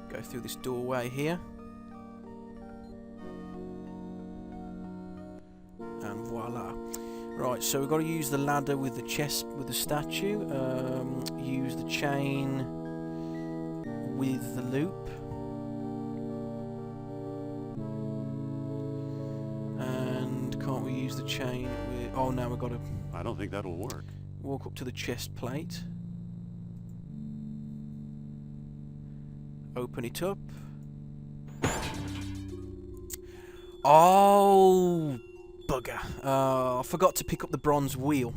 Go through this doorway here. And voila. Right, so we've got to use the ladder with the chest, with the statue. Use the chain with the loop. And can't we use the chain with... Oh, no, we've got to... I don't think that'll work. Walk up to the chest plate. Open it up. Oh, bugger. I forgot to pick up the bronze wheel.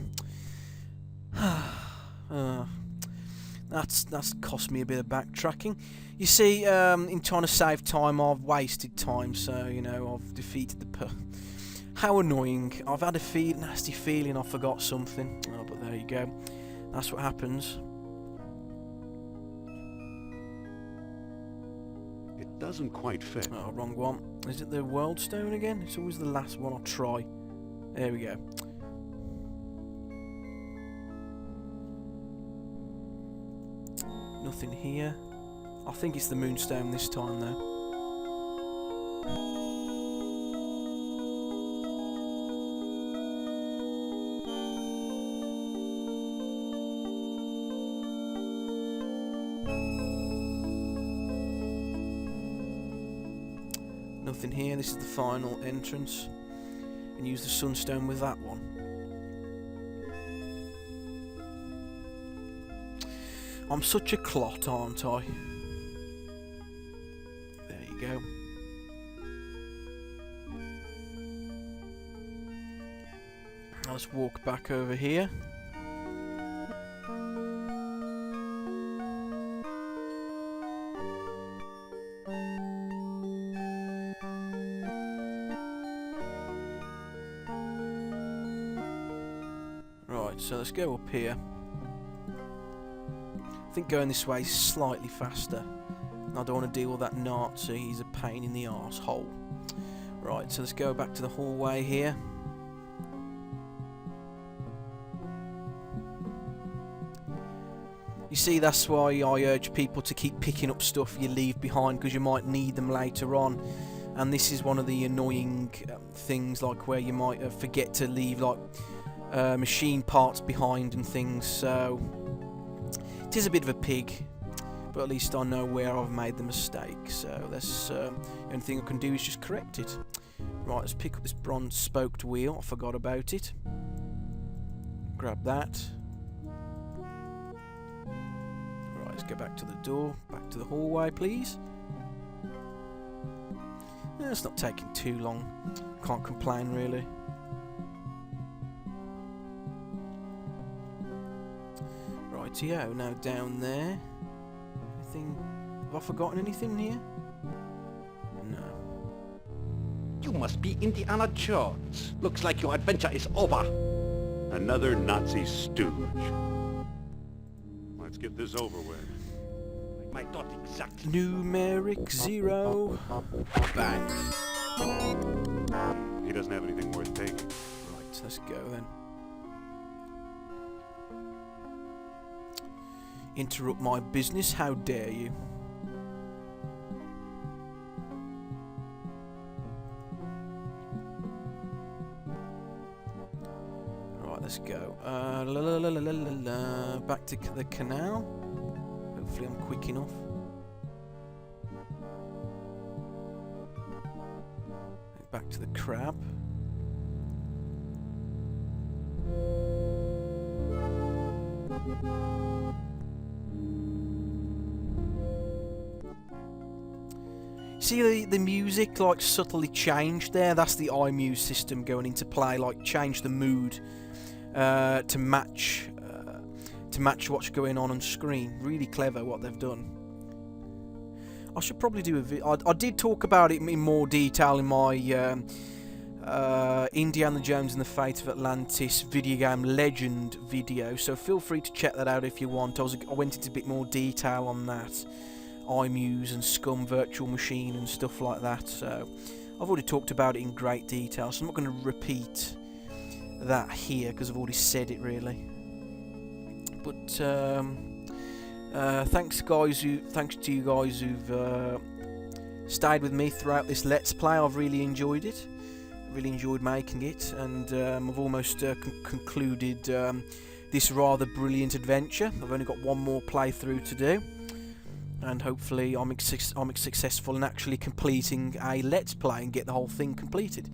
That's cost me a bit of backtracking. You see, in trying to save time, I've wasted time, so, you know, I've defeated the How annoying. I've had a nasty feeling I forgot something. Oh, but there you go. That's what happens. It doesn't quite fit. Oh, wrong one. Is it the world stone again? It's always the last one I try. There we go. Nothing here. I think it's the moonstone this time though. Nothing here. This is the final entrance. And use the sunstone with that one. I'm such a clot, aren't I? There you go. Now let's walk back over here. Right, so let's go up here. I think going this way is slightly faster. I don't want to deal with that Nazi, he's a pain in the arsehole. Right, so let's go back to the hallway here. You see, that's why I urge people to keep picking up stuff you leave behind, because you might need them later on. And this is one of the annoying things, like where you might forget to leave like machine parts behind and things, so it is a bit of a pig, but at least I know where I've made the mistake, so that's the only thing I can do is just correct it. Right, let's pick up this bronze spoked wheel. I forgot about it. Grab that. Right, let's go back to the door, back to the hallway, please. It's not taking too long. Can't complain, really. Rightio, now down there. Anything? Have I forgotten anything here? No. You must be Indiana Jones. Looks like your adventure is over. Another Nazi stooge. Let's get this over with. My thought exactly. Numeric 0. Bang. He doesn't have anything worth taking. Right, let's go then. Interrupt my business, how dare you? Right, let's go. Back to the canal. Hopefully I'm quick enough. Back to the crab. See the music like subtly changed there? That's the iMuse system going into play, like change the mood to match what's going on screen. Really clever what they've done. I should probably do a video. I did talk about it in more detail in my Indiana Jones and the Fate of Atlantis video game legend video, so feel free to check that out if you want. I went into a bit more detail on that. iMuse and Scum Virtual Machine and stuff like that, so I've already talked about it in great detail, so I'm not going to repeat that here because I've already said it really. But Thanks to you guys who've stayed with me throughout this Let's Play. I've really enjoyed it. Really enjoyed making it, and I've almost concluded this rather brilliant adventure. I've only got one more playthrough to do, and hopefully I'm successful in actually completing a Let's Play and get the whole thing completed.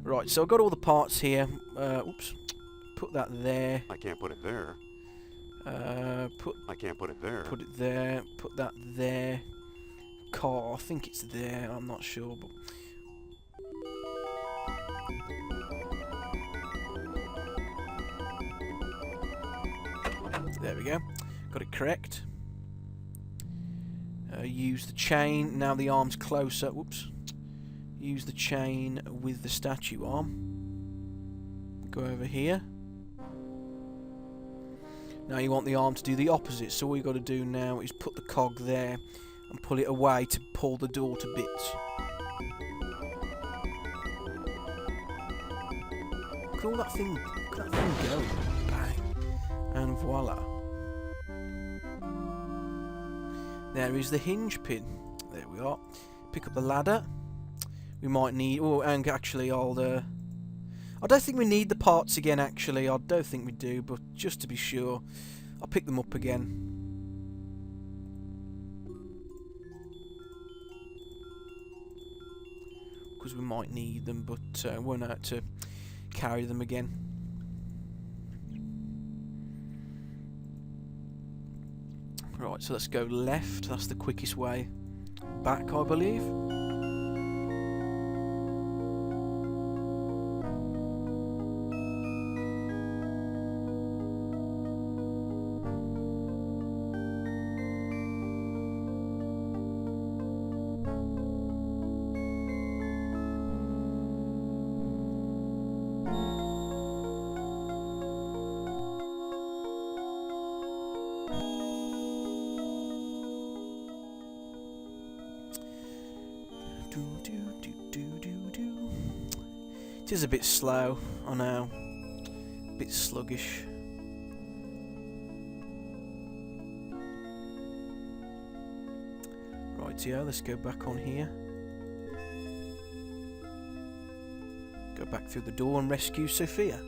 Right, so I've got all the parts here. Oops, put that there. I can't put it there. I can't put it there. Put it there. Put that there. Car, I think it's there. I'm not sure, but. There we go. Got it correct. Use the chain. Now the arm's closer. Whoops. Use the chain with the statue arm. Go over here. Now you want the arm to do the opposite. So all you got to do now is put the cog there and pull it away to pull the door to bits. Look at all that thing. Look at that thing go. Bang. And voila. There is the hinge pin. There we are. Pick up the ladder. We might need... Oh, and actually I'll... I don't think we need the parts again, actually. I don't think we do, but just to be sure, I'll pick them up again. Because we might need them, but won't have to carry them again. Right, so let's go left. That's the quickest way back, I believe. It is a bit slow, I know. A bit sluggish. Rightio, let's go back on here. Go back through the door and rescue Sophia.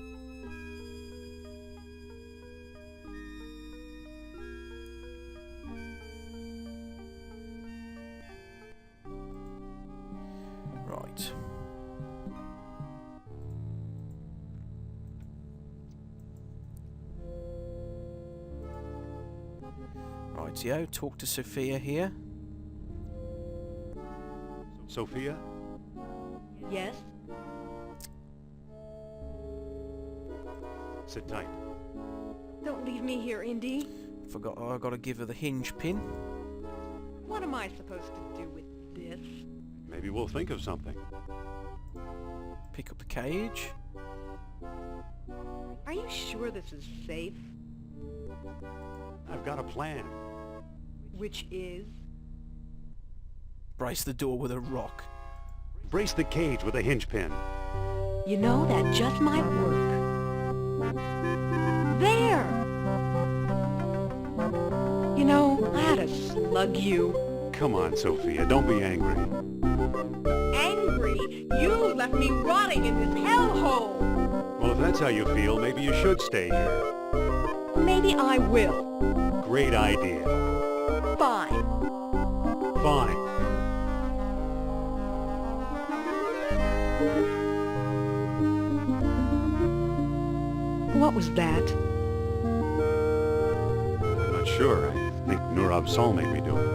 Right. Rightio, talk to Sophia here. Sophia? Yes? Sit tight. Don't leave me here, Indy. Forgot I gotta give her the hinge pin. What am I supposed to do with this? Maybe we'll think of something. Pick up the cage. Are you sure this is safe? I've got a plan. Which is? Brace the door with a rock. Brace the cage with a hinge pin. You know, that just might work. There! You know, I had to slug you. Come on, Sophia, don't be angry. Angry? You left me rotting in this hellhole! Well, if that's how you feel, maybe you should stay here. Maybe I will. Great idea. Fine. Fine. What was that? I'm not sure. I think Nurab Sol made me do it.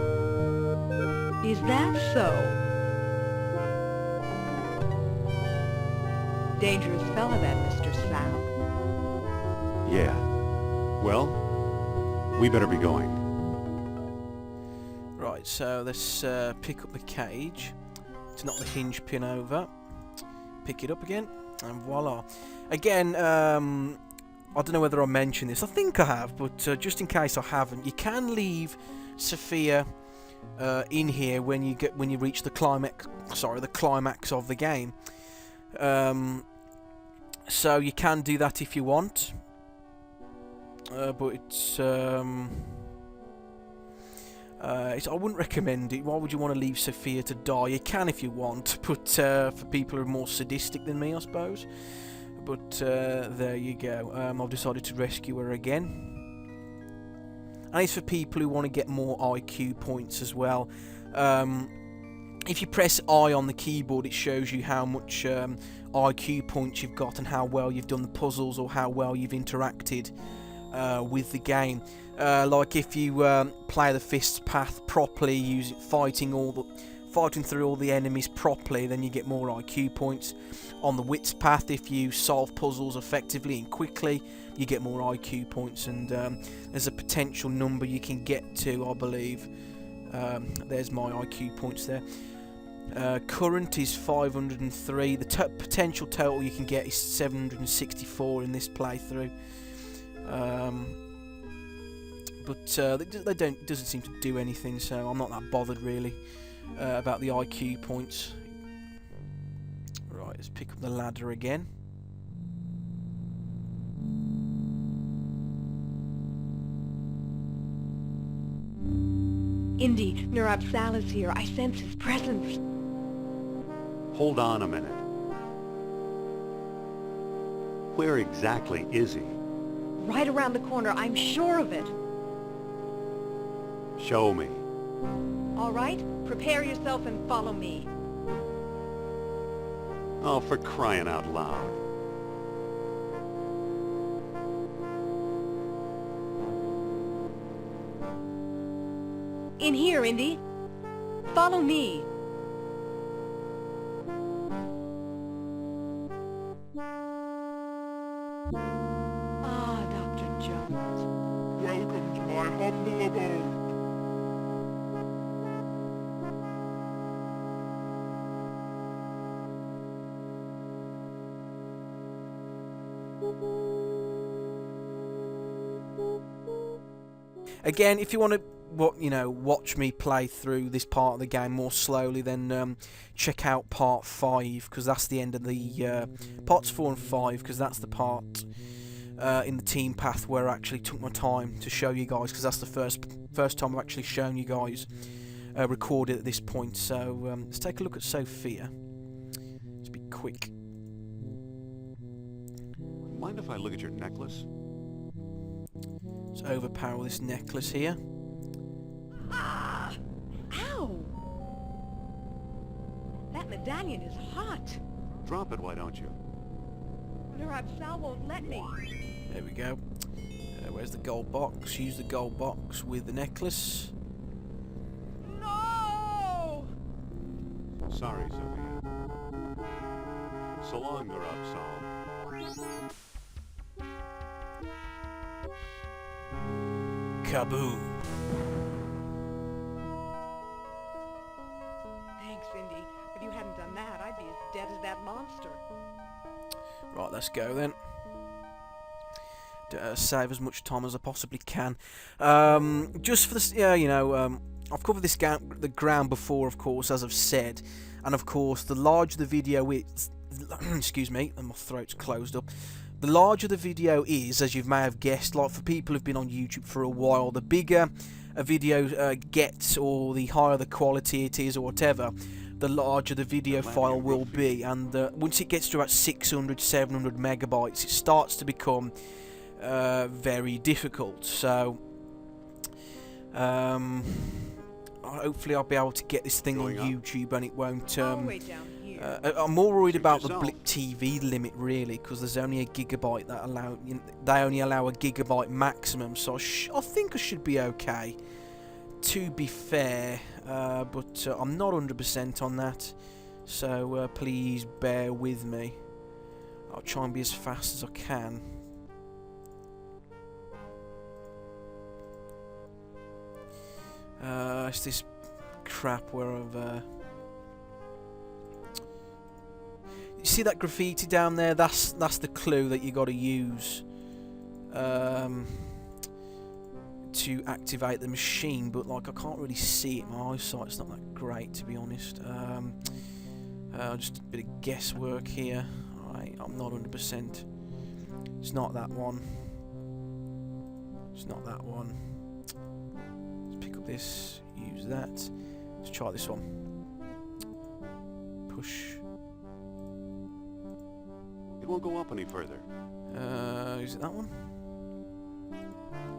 Is that so? Dangerous fella, that Mr. Sal. Yeah. Well, we better be going. Right, so let's pick up the cage to knock the hinge pin over. Pick it up again, and voila. Again, I don't know whether I mentioned this. I think I have, but just in case I haven't, you can leave Sophia in here when you reach the climax. Sorry, the climax of the game. So you can do that if you want. But it's I wouldn't recommend it. Why would you want to leave Sophia to die? You can if you want, but for people who are more sadistic than me, I suppose. But there you go. I've decided to rescue her again. And it's for people who want to get more IQ points as well. If you press I on the keyboard, it shows you how much IQ points you've got and how well you've done the puzzles or how well you've interacted with the game. Like if you play the Fist's Path properly, fighting through all the enemies properly, then you get more IQ points. On the Wit's Path, if you solve puzzles effectively and quickly, you get more IQ points, and there's a potential number you can get to, I believe. There's my IQ points there. Current is 503. The potential total you can get is 764 in this playthrough. But it doesn't seem to do anything, so I'm not that bothered really about the IQ points. Right, let's pick up the ladder again. Indy, Nurab Sal is here. I sense his presence. Hold on a minute. Where exactly is he? Right around the corner, I'm sure of it. Show me. All right, prepare yourself and follow me. Oh, for crying out loud. In here, Indy. Follow me. Ah, Dr. Jones. Welcome to my humble abode. Again, if you want to watch me play through this part of the game more slowly, then check out part 5, because that's the end of the parts 4 and 5, because that's the part in the team path where I actually took my time to show you guys, because that's the first time I've actually shown you guys recorded at this point. So let's take a look at Sophia. Let's be quick. Mind if I look at your necklace? Let's overpower this necklace here. Ah! Ow! That medallion is hot. Drop it, why don't you? Nurab Sal won't let me. There we go. Where's the gold box? Use the gold box with the necklace. No! Sorry, Sophia. So long, Nurab Sal. Kaboom! Thanks, Indy. If you hadn't done that, I'd be as dead as that monster. Right, let's go then. Save as much time as I possibly can. Just for this, I've covered the ground before, of course, as I've said, and of course, the larger the video is, excuse me, and my throat's closed up. The larger the video is, as you may have guessed, like for people who've been on YouTube for a while, the bigger a video gets, or the higher the quality it is, or whatever, the larger the video file will be. And once it gets to about 600, 700 megabytes, it starts to become very difficult. So hopefully I'll be able to get this thing on YouTube, and it won't. Way down here. I'm more worried about the Blip TV limit, really, because there's only a gigabyte that they only allow a gigabyte maximum. So I think I should be okay, to be fair, but I'm not 100% on that. So please bear with me. I'll try and be as fast as I can. It's this crap where I've. You see that graffiti down there? That's the clue that you got to use to activate the machine. But like, I can't really see it. My eyesight's not that great, to be honest. Just a bit of guesswork here. I'm not 100%. It's not that one. It's not that one. Let's pick up this. use that. Let's try this one. Push. It won't go up any further. Is it that one?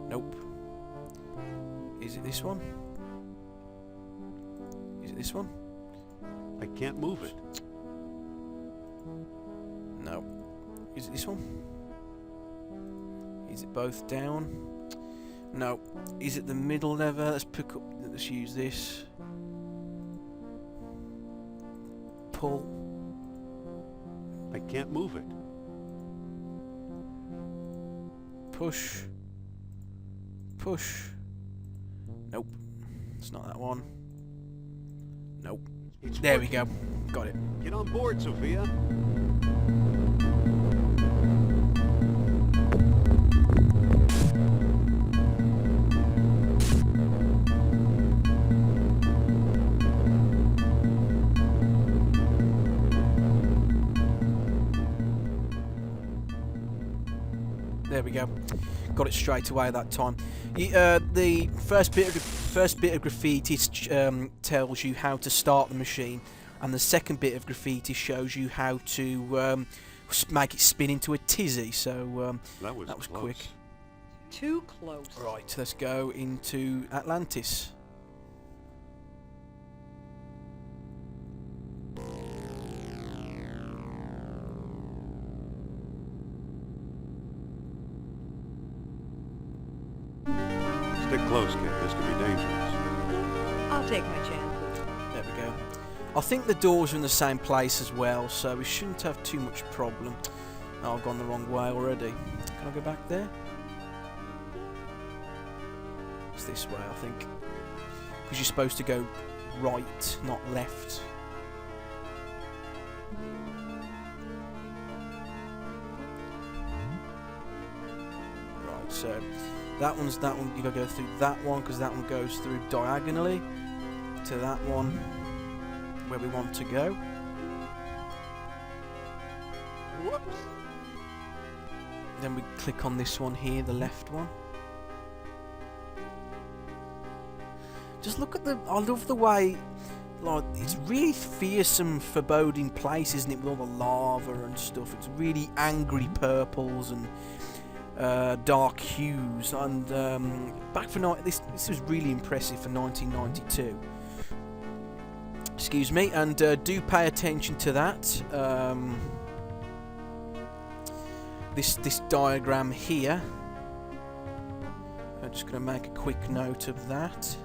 Nope. Is it this one? Is it this one? I can't move it. No. Is it this one? Is it both down? No. Is it the middle lever? Let's pick up. Let's use this. Pull. I can't move it. Push. Push. Nope. It's not that one. Nope. It's There we working. go. Got it. Get on board, Sophia. There we go. Got it straight away that time. The first bit of graffiti tells you how to start the machine, and the second bit of graffiti shows you how to make it spin into a tizzy. So That was close. quick. Too close. right, let's go into Atlantis. Stick close, kid. This could be dangerous. I'll take my chances. There we go. I think the doors are in the same place as well, so we shouldn't have too much problem. Oh, I've gone the wrong way already. Can I go back there? It's this way, I think. Because you're supposed to go right, not left. Right, so that one, you gotta go through that one, because that one goes through diagonally to that one where we want to go. Whoops. Then we click on this one here, the left one. Just look at the... I love the way... Like, it's really fearsome, foreboding place, isn't it? With all the lava and stuff. It's really angry purples and dark hues. And back for this was really impressive for 1992. Excuse me. And do pay attention to that. This diagram here. I'm just going to make a quick note of that.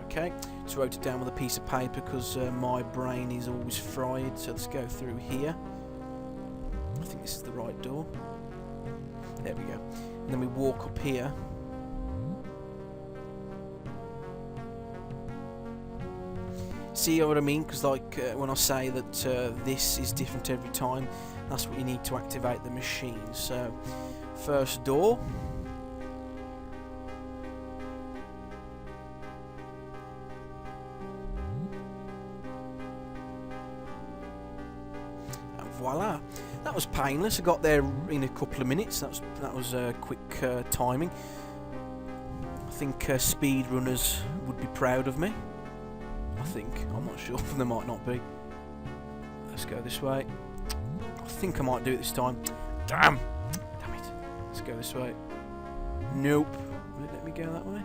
Okay, just wrote it down with a piece of paper because my brain is always fried. So let's go through here. I think this is the right door. There we go. And then we walk up here. See what I mean? Because like when I say that this is different every time, that's what you need to activate the machine. So first door. Voila, that was painless. I got there in a couple of minutes. That was quick timing. I think speedrunners would be proud of me. I think. I'm not sure. They might not be. Let's go this way. I think I might do it this time. Damn it. Let's go this way. Nope. Will it let me go that way?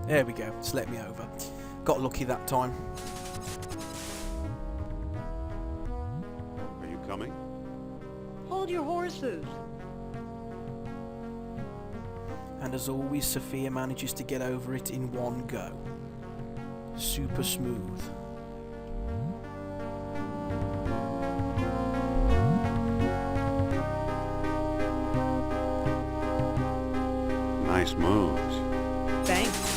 There we go. It's let me over. Got lucky that time. Coming? Hold your horses. And as always, Sophia manages to get over it in one go. Super smooth. Nice moves. Thanks.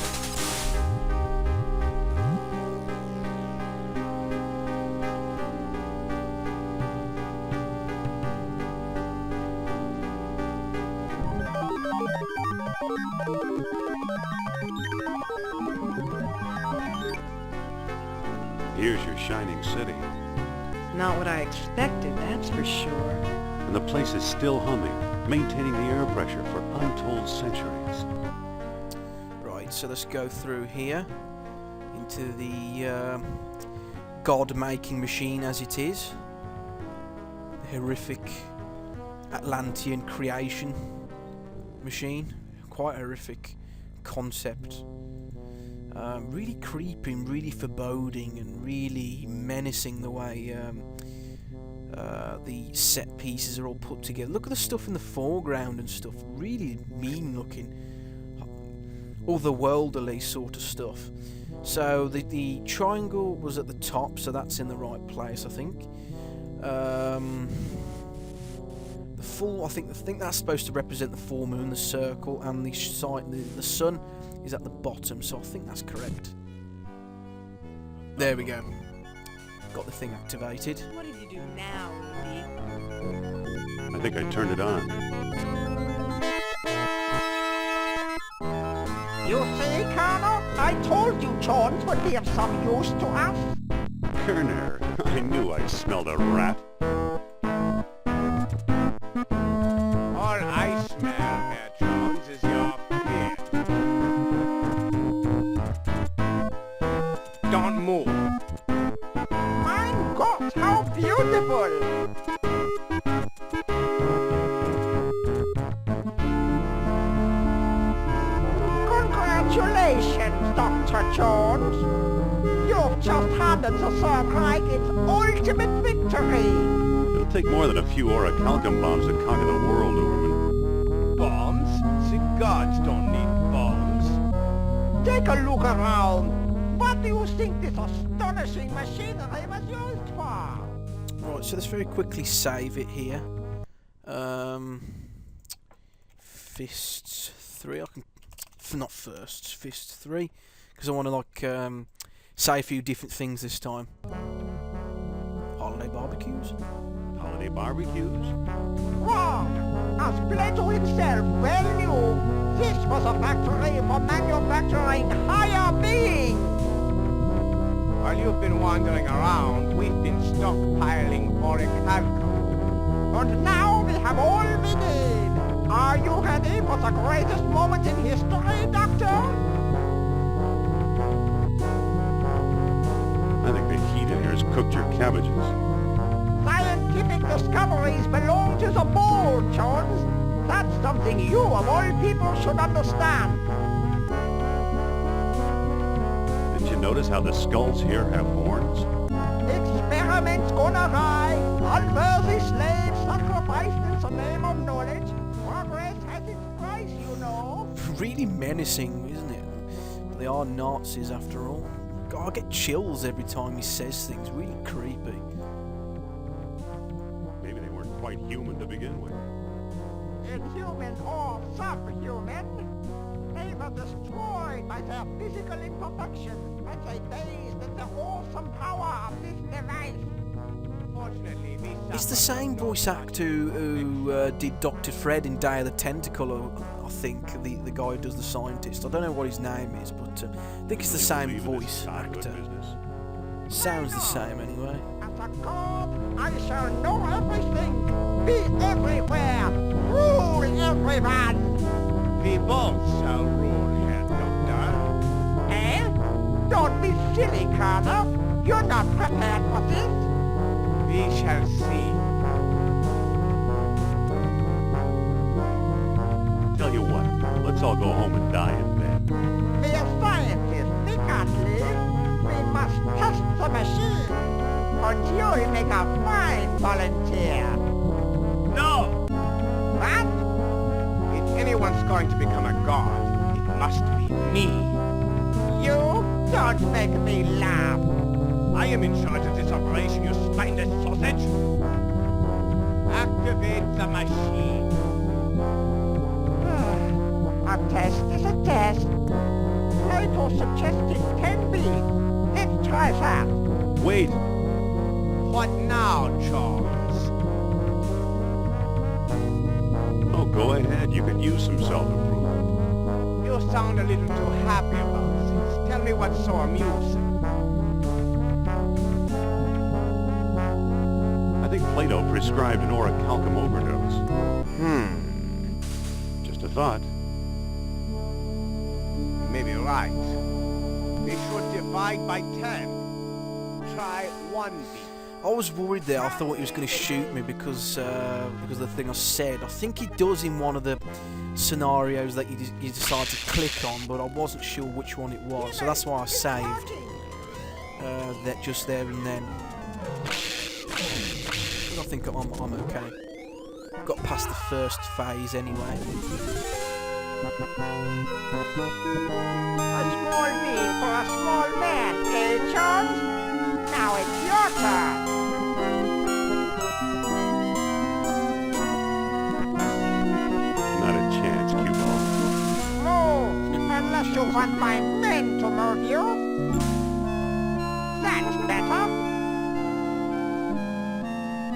Here's your shining city. Not what I expected, that's for sure. And the place is still humming. maintaining the air pressure for untold centuries. Right, so let's go through here into the god-making machine as it is. The horrific Atlantean creation machine. Quite a horrific concept. Really creepy, really foreboding, and really menacing the way the set pieces are all put together. Look at the stuff in the foreground and stuff. Really mean looking. Otherworldly sort of stuff. So the triangle was at the top, so that's in the right place, I think. The full, I think that's supposed to represent the full moon, the circle, and the sun is at the bottom, so I think that's correct. There we go. Got the thing activated. What did you do now, Lee? I think I turned it on. You see, Colonel? I told you Jones would be of some use to us. Kerner, I knew I smelled a rat. All I smell, Herr Jones, is your beard. Don't move. Mein Gott, how beautiful! Congratulations, Dr. Jones. You've just handed the Third Reich its ultimate victory. It'll take more than a few orichalcum bombs to conquer the world, Overman. Bombs? The gods don't need bombs. Take a look around. What do you think this astonishing machinery was used for? Right, so let's very quickly save it here. Fist 3. I can not first. Fist 3, because I want to like say a few different things this time. Holiday barbecues. Holiday barbecues? Wrong! As Plato himself well knew, this was a factory for manufacturing higher beings. While you've been wandering around, we've been stockpiling orichalcum. And now we have all we need. Are you ready for the greatest moment in history, Doctor? I think the heat in here has cooked your cabbages. Scientific discoveries belong to the bold, Jones. That's something you, of all people, should understand. Did you notice how the skulls here have horns? Experiments gone awry, unworthy slaves sacrificed in the name of knowledge. Progress has its price, you know. Really menacing, isn't it? But they are Nazis after all. God, I get chills every time he says things. Really creepy. Maybe they weren't quite human to begin with. Inhuman or subhuman, they were destroyed by their physical imperfection as they gazed at the awesome power of this device. Fortunately, we It's the same voice actor who did Dr. Fred in Day of the Tentacle, I think, the guy who does the scientist. I don't know what his name is, but I think it's the same Believe in this voice conduit actor. business. Sounds the same anyway. As a god, I shall know everything, be everywhere, rule everyone. We both shall rule, Herr Doctor. Eh? Don't be silly, Colonel. You're not prepared for this. We shall see. Tell you what, let's all go home and die in bed. We're scientists, we can't live. We must test the machine. And you'll make a fine volunteer. No! What? If anyone's going to become a god, it must be me. You? Don't make me laugh. I am in charge of this operation, you spineless sausage! Activate the machine. A test is a test. Plato suggested 10 be. Let's try that. Wait! What now, Charles? Oh, go ahead. You could use some self-improvement. You sound a little too happy about this. Tell me what's so amusing. I think Plato prescribed an orichalcum overdose. thought. You may be right. We should divide by 10. Try 1 beat. I was worried there. I thought he was going to shoot me because of the thing I said. I think he does in one of the scenarios that you decide to click on, but I wasn't sure which one it was, so that's why I saved that just there and then. But I think I'm okay. Got past the first phase anyway. A small beat for a small man, eh, Jones? Now it's your turn. Not a chance, Q-Ball. Move, unless you want my men to move you. That's better.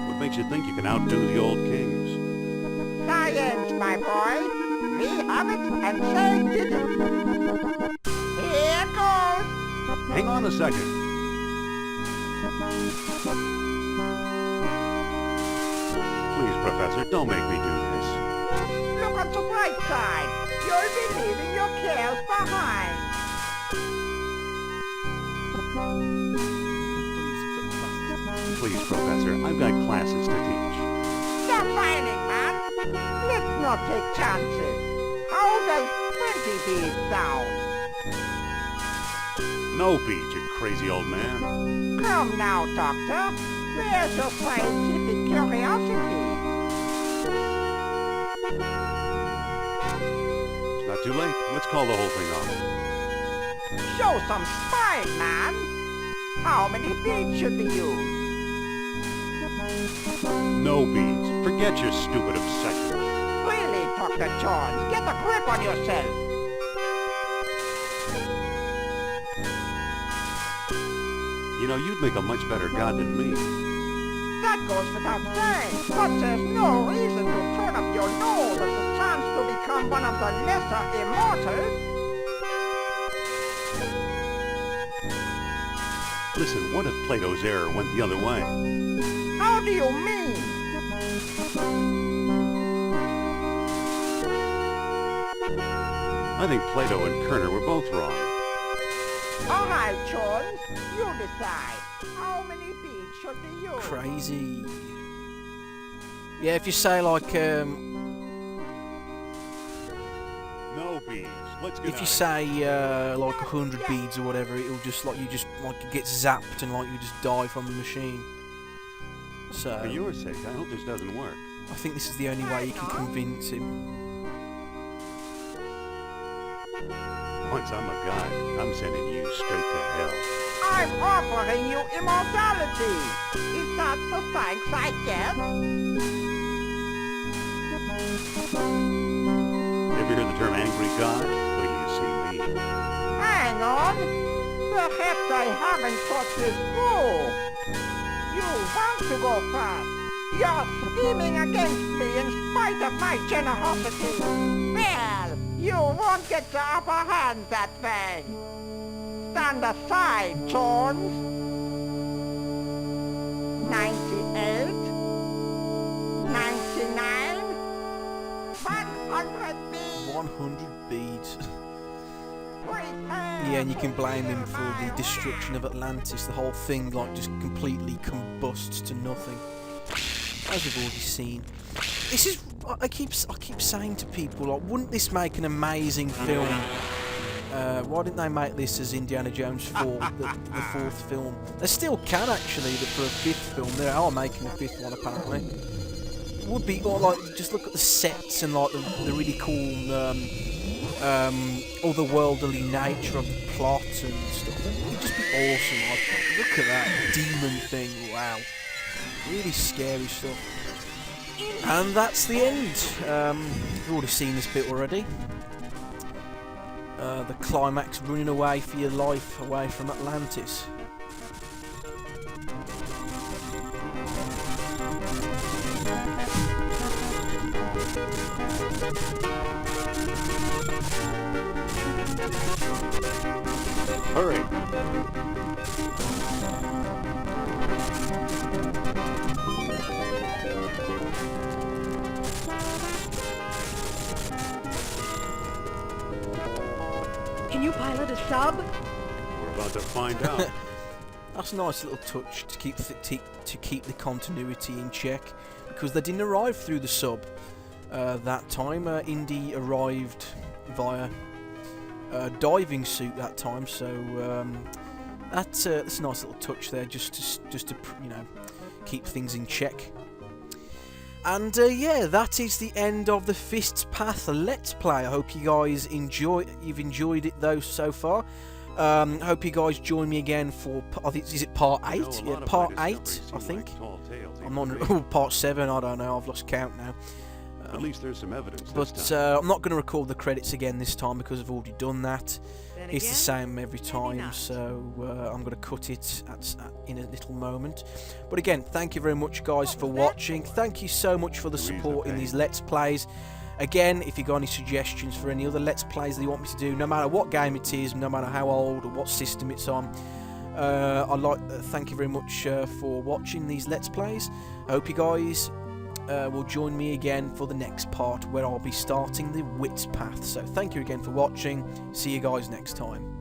What makes you think you can outdo the old kings? Science, my boy. We have it, and they did it. Here goes. Hang on a second. Please, Professor, don't make me do this. Look on the bright side. You'll be leaving your cares behind. Please, Professor, I've got classes to teach. Stop whining, man. Let's not take chances. How does 20 beads sound? No beat, you crazy old man. Come now, Doctor. Where's your scientific curiosity? It's not too late. Let's call the whole thing off. Show some spine, man. How many beads should we use? No beads. Forget your stupid obsession. Really, Dr. Jones, get a grip on yourself. You know, you'd make a much better god than me. That goes without saying, but there's no reason to turn up your nose at the chance to become one of the lesser immortals. Listen, what if Plato's error went the other way? How do you mean? I think Plato and Kerner were both wrong. All right, Jones, you decide. How many beads should we use? Crazy. Yeah, if you say like No beads. Let's get if you say like 100 beads or whatever, it'll just like it gets zapped and like you just die from the machine. So For your sake, I hope this doesn't work. I think this is the only way you can convince him. Once I'm a god, I'm sending you straight to hell. I'm offering you immortality. Is that the thanks I get? Ever hear the term angry god? Wait till you see me. Hang on. Perhaps I haven't thought this through. You want to go fast. You're scheming against me in spite of my generosity. Well, you won't get the upper hand that way. Stand aside, Jones. 98, 99, 100 beads. 100 beads. Prepare. Yeah, and you can blame him for the destruction of Atlantis. The whole thing like just completely combusts to nothing, as we've already seen. This is I keep saying to people, like, wouldn't this make an amazing film? Why didn't they make this as Indiana Jones 4, the fourth film? They still can actually, but for a fifth film, they are making a fifth one apparently. It would be, or like, just look at the sets and like the really cool, otherworldly nature of the plot and stuff. It would just be awesome. Like, look at that demon thing! Wow, really scary stuff. And that's the end. You've already seen this bit already. The climax, running away for your life away from Atlantis. Hurry! Can you pilot a sub? We're about to find out. That's a nice little touch to keep the continuity in check, because they didn't arrive through the sub that time. Indy arrived via diving suit that time, so that's a nice little touch there, just to keep things in check. And yeah, that is the end of the Fist's Path Let's Play. I hope you guys you've enjoyed it though so far. I hope you guys join me again for, I think, is it part 8? Yeah, part 8, I think. I'm on part 7, I don't know, I've lost count now. At least there's some evidence. But I'm not going to record the credits again this time because I've already done that. Then It's the again, same every time, not. so I'm going to cut it in a little moment. But again, thank you very much, guys, for watching. Thank you so much for the support in these Let's Plays. Again, if you've got any suggestions for any other Let's Plays that you want me to do, no matter what game it is, no matter how old or what system it's on, thank you very much for watching these Let's Plays. I hope you guys will join me again for the next part, where I'll be starting the Wit's Path. So thank you again for watching. See you guys next time.